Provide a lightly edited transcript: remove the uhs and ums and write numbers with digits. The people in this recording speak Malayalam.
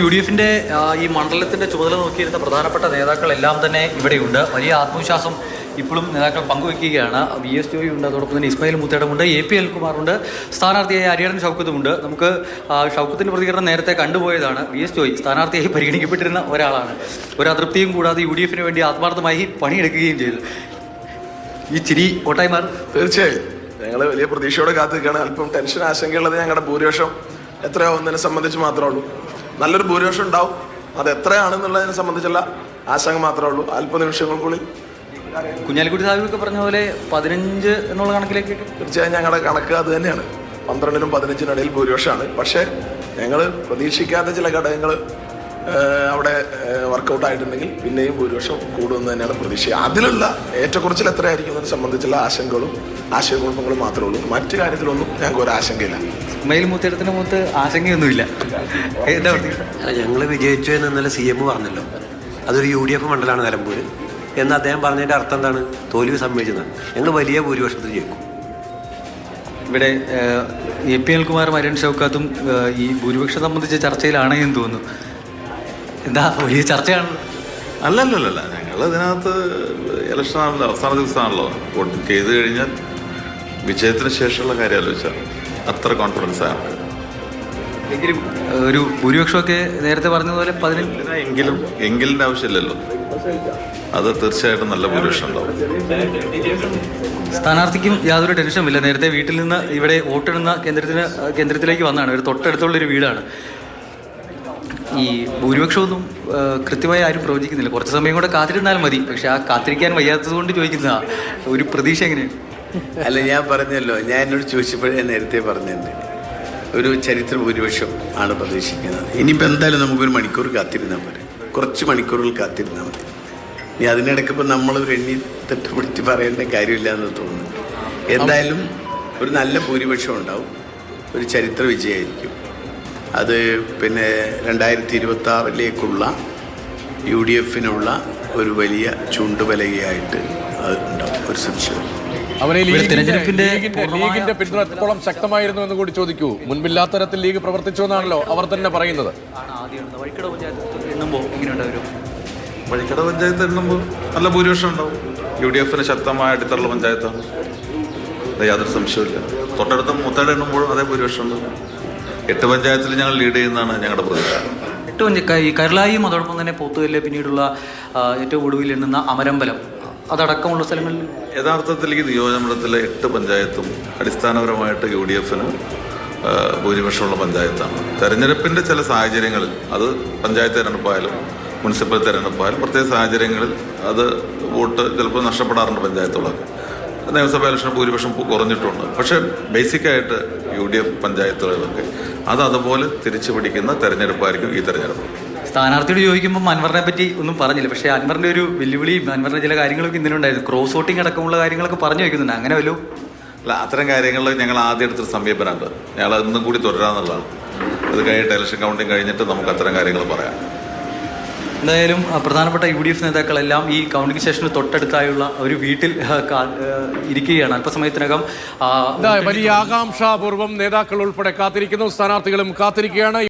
UDF-ന്റെ ഈ മണ്ഡലത്തിന്റെ ചുമതല നോക്കിയിരുന്ന പ്രധാനപ്പെട്ട നേതാക്കളെല്ലാം തന്നെ ഇവിടെയുണ്ട്. വലിയ ആത്മവിശ്വാസം ഇപ്പോഴും നേതാക്കൾ പങ്കുവയ്ക്കുകയാണ്. VS ജോയി ഉണ്ട്, അതോടൊപ്പം തന്നെ ഇസ്മായിൽ മുത്തേടമുണ്ട്, AP അനിൽകുമാറുണ്ട്, സ്ഥാനാർത്ഥിയായ അരിയടൻ ഷൗക്കത്തുമുണ്ട്. നമുക്ക് ഷൗക്കത്തിൻ്റെ പ്രതികരണം നേരത്തെ കണ്ടുപോയതാണ്. VS ജോയി സ്ഥാനാർത്ഥിയായി പരിഗണിക്കപ്പെട്ടിരുന്ന ഒരാളാണ്. ഒരു അതൃപ്തിയും കൂടാതെ UDF-ന് വേണ്ടി ആത്മാർത്ഥമായി പണിയെടുക്കുകയും ചെയ്തു. ഈ ചിരി ഓട്ടായി മാറും. തീർച്ചയായും ഞങ്ങൾ വലിയ പ്രതീക്ഷയോടെ കാത്തിരിക്കുകയാണ്. അല്പം ടെൻഷൻ ആശങ്കയുള്ളത് ഞങ്ങളുടെ ഭൂരിപക്ഷം എത്രയാവുന്നതിനെ സംബന്ധിച്ച് മാത്രമേ ഉള്ളൂ. നല്ലൊരു ഭൂരിപക്ഷം ഉണ്ടാവും. അത് എത്രയാണെന്നുള്ളതിനെ സംബന്ധിച്ചുള്ള ആശങ്ക മാത്രമേ ഉള്ളൂ. അല്പനിമിഷങ്ങൾക്കുള്ളിൽ കുഞ്ഞാലിക്കുട്ടി സാഹിബൊക്കെ പറഞ്ഞ പോലെ 15 എന്നുള്ള കണക്കിലേക്ക് തീർച്ചയായും ഞങ്ങളുടെ കണക്ക് അത് തന്നെയാണ്. 12-നും 15-നും ഇടയിൽ ഭൂരിപക്ഷമാണ്. പക്ഷേ ഞങ്ങൾ പ്രതീക്ഷിക്കാത്ത ചില ഘടകങ്ങൾ അവിടെ വർക്കൗട്ട് ആയിട്ടുണ്ടെങ്കിൽ പിന്നെയും ഭൂരിപക്ഷം കൂടുമെന്ന് തന്നെയാണ് പ്രതീക്ഷ. അതിലുള്ള ഏറ്റക്കുറച്ചിൽ എത്രയായിരിക്കുന്നതിനെ സംബന്ധിച്ചുള്ള ആശങ്കകളും ആശയക്കുഴപ്പങ്ങളും മാത്രമേ ഉള്ളൂ. മറ്റു കാര്യത്തിലൊന്നും ഞങ്ങൾക്ക് ഒരു ആശങ്കയില്ല. ഇസ്മായിൽ മുത്തേടത്തിൻ്റെ മുഖത്ത് ആശങ്കയൊന്നുമില്ല. ഞങ്ങൾ വിജയിച്ചു എന്ന് ഇന്നലെ CM പറഞ്ഞല്ലോ. അതൊരു UDF മണ്ഡലമാണ് നിലമ്പൂർ എന്ന് അദ്ദേഹം പറഞ്ഞതിൻ്റെ അർത്ഥം എന്താണ്? തോൽവി സമ്മതിച്ചതാണ്. ഞങ്ങൾ വലിയ ഭൂരിപക്ഷത്തിൽ ജയിക്കും. ഇവിടെ AP അനിൽകുമാറും അരിയടൻ ഷൗക്കത്തും ഈ ഭൂരിപക്ഷം സംബന്ധിച്ച ചർച്ചയിലാണ് എന്ന് തോന്നുന്നു. എന്താ വലിയ ചർച്ചയാണല്ലോ? അല്ലല്ലല്ല, ഞങ്ങൾ ഇതിനകത്ത് ഇലക്ഷനാണല്ലോ, അവസാന ദിവസമാണല്ലോ. വോട്ട് ചെയ്ത് കഴിഞ്ഞാൽ വിജയത്തിന് ശേഷമുള്ള കാര്യം ആലോചിച്ചാൽ അത്ര കോൺഫിഡൻസ് ആണ്. എങ്കിലും ഒരു ഭൂരിപക്ഷമൊക്കെ നേരത്തെ പറഞ്ഞതുപോലെ 15 എങ്കിലിൻ്റെ ആവശ്യമില്ലല്ലോ. അത് തീർച്ചയായിട്ടും നല്ല ഭൂരിപക്ഷം ഉണ്ടാവും. സ്ഥാനാർത്ഥിക്കും യാതൊരു ടെൻഷനുമില്ല. നേരത്തെ വീട്ടിൽ നിന്ന് ഇവിടെ വോട്ടിടുന്ന കേന്ദ്രത്തിലേക്ക് വന്നതാണ്. ഒരു തൊട്ടടുത്തുള്ളൊരു വീടാണ്. ഈ ഭൂരിപക്ഷമൊന്നും കൃത്യമായി ആരും പ്രവചിക്കുന്നില്ല. കുറച്ച് സമയം കൂടെ കാത്തിരുന്നാലും മതി. പക്ഷെ ആ കാത്തിരിക്കാൻ വയ്യാത്തത് കൊണ്ട് ചോദിക്കുന്ന ഒരു പ്രതീക്ഷ എങ്ങനെയാണ്? അല്ല, ഞാൻ പറഞ്ഞല്ലോ, ഞാൻ എന്നോട് ചോദിച്ചപ്പോഴേ നേരത്തെ പറഞ്ഞിട്ടുണ്ട്, ഒരു ചരിത്ര ഭൂരിപക്ഷം ആണ് പ്രതീക്ഷിക്കുന്നത്. ഇനിയിപ്പോൾ എന്തായാലും നമുക്കൊരു മണിക്കൂർ കാത്തിരുന്നാൽ പോരെ, കുറച്ച് മണിക്കൂറുകൾ കാത്തിരുന്നാൽ മതി. ഇനി അതിനിടയ്ക്ക് ഇപ്പോൾ നമ്മളൊരു എണ്ണി തട്ടുപിടിച്ച് പറയേണ്ട കാര്യമില്ല എന്ന് തോന്നുന്നു. എന്തായാലും ഒരു നല്ല ഭൂരിപക്ഷം ഉണ്ടാവും. ഒരു ചരിത്ര വിജയമായിരിക്കും അത്. പിന്നെ 2026-ലേക്കുള്ള UDF-നുള്ള ഒരു വലിയ ചൂണ്ടുപലകയായിട്ട് അത് ഉണ്ടാവും, ഒരു സംശയം. ലീഗിന്റെ പിന്തുണ എത്രത്തോളം ശക്തമായിരുന്നു എന്ന് കൂടി ചോദിക്കൂ. മുൻപില്ലാത്ത തരത്തിൽ ലീഗ് പ്രവർത്തിച്ചു എന്നാണല്ലോ അവർ തന്നെ പറയുന്നത്. വഴിക്കട പഞ്ചായത്ത് എണ്ണുമ്പോൾ നല്ല ഭൂരിപക്ഷം ഉണ്ടാവും. UDF-ന് ശക്തമായ അടിത്തറയുള്ള പഞ്ചായത്താണ്, യാതൊരു സംശയമില്ല. തൊട്ടടുത്ത മുത്തേട എണ്ണുമ്പോഴും അതേ ഭൂരിപക്ഷം ഉണ്ടാവും. 8 പഞ്ചായത്തിൽ ഞങ്ങൾ ലീഡ് ചെയ്യുന്നതാണ് ഞങ്ങളുടെ പ്രതീക്ഷ. 8 ഈ കരുളായിയും അതോടൊപ്പം തന്നെ പോത്തുകല്ല്, പിന്നീടുള്ള ഏറ്റവും ഒടുവിൽ എണ്ണുന്ന അമരമ്പലം അതടക്കമുള്ള സ്ഥലങ്ങളിൽ യഥാർത്ഥത്തിൽ ഈ നിയോജകമണ്ഡലത്തിലെ 8 പഞ്ചായത്തും അടിസ്ഥാനപരമായിട്ട് UDF-ന് ഭൂരിപക്ഷമുള്ള പഞ്ചായത്താണ്. തെരഞ്ഞെടുപ്പിൻ്റെ ചില സാഹചര്യങ്ങളിൽ, അത് പഞ്ചായത്ത് തെരഞ്ഞെടുപ്പായാലും മുനിസിപ്പൽ തെരഞ്ഞെടുപ്പായാലും പ്രത്യേക സാഹചര്യങ്ങളിൽ അത് വോട്ട് ചിലപ്പോൾ നഷ്ടപ്പെടാറുണ്ട് പഞ്ചായത്തുകളൊക്കെ. നിയമസഭാ ഇലക്ഷൻ ഭൂരിപക്ഷം കുറഞ്ഞിട്ടുണ്ട്. പക്ഷേ ബേസിക്കായിട്ട് UDF പഞ്ചായത്തുകളിലൊക്കെ അത് അതുപോലെ തിരിച്ചു പിടിക്കുന്ന തെരഞ്ഞെടുപ്പായിരിക്കും ഈ തെരഞ്ഞെടുപ്പ്. സ്ഥാനാർത്ഥിയോട് ചോദിക്കുമ്പോൾ അൻവറിനെ പറ്റി ഒന്നും പറഞ്ഞില്ല. പക്ഷേ അൻവറിൻ്റെ ഒരു വെല്ലുവിളിയും അൻവറിൻ്റെ ചില കാര്യങ്ങളൊക്കെ ഇന്നലെ ഉണ്ടായിരുന്നു. ക്രോസ് വോട്ടിംഗ് അടക്കമുള്ള കാര്യങ്ങളൊക്കെ പറഞ്ഞു വയ്ക്കുന്നുണ്ട്. അങ്ങനെ വല്ലതും അല്ല, അത്തരം കാര്യങ്ങളിൽ ഞങ്ങൾ ആദ്യം എടുത്തൊരു സമീപനമുണ്ട്. ഞങ്ങൾ അതൊന്നും കൂടി തുടരാന്നുള്ളതാണ്. അത് കഴിഞ്ഞിട്ട് ഇലക്ഷൻ കൗണ്ടിങ് കഴിഞ്ഞിട്ട് നമുക്ക് അത്തരം കാര്യങ്ങൾ പറയാം. എന്തായാലും പ്രധാനപ്പെട്ട UDF നേതാക്കളെല്ലാം ഈ കൗണ്ടിംഗ് സ്റ്റേഷന് തൊട്ടടുത്തായുള്ള ഒരു വീട്ടിൽ ഇരിക്കുകയാണ്. അല്പസമയത്തിനകം വലിയ ആകാംക്ഷാപൂർവ്വം നേതാക്കൾ ഉൾപ്പെടെ കാത്തിരിക്കുന്നു. സ്ഥാനാർത്ഥികളും കാത്തിരിക്കുകയാണ്.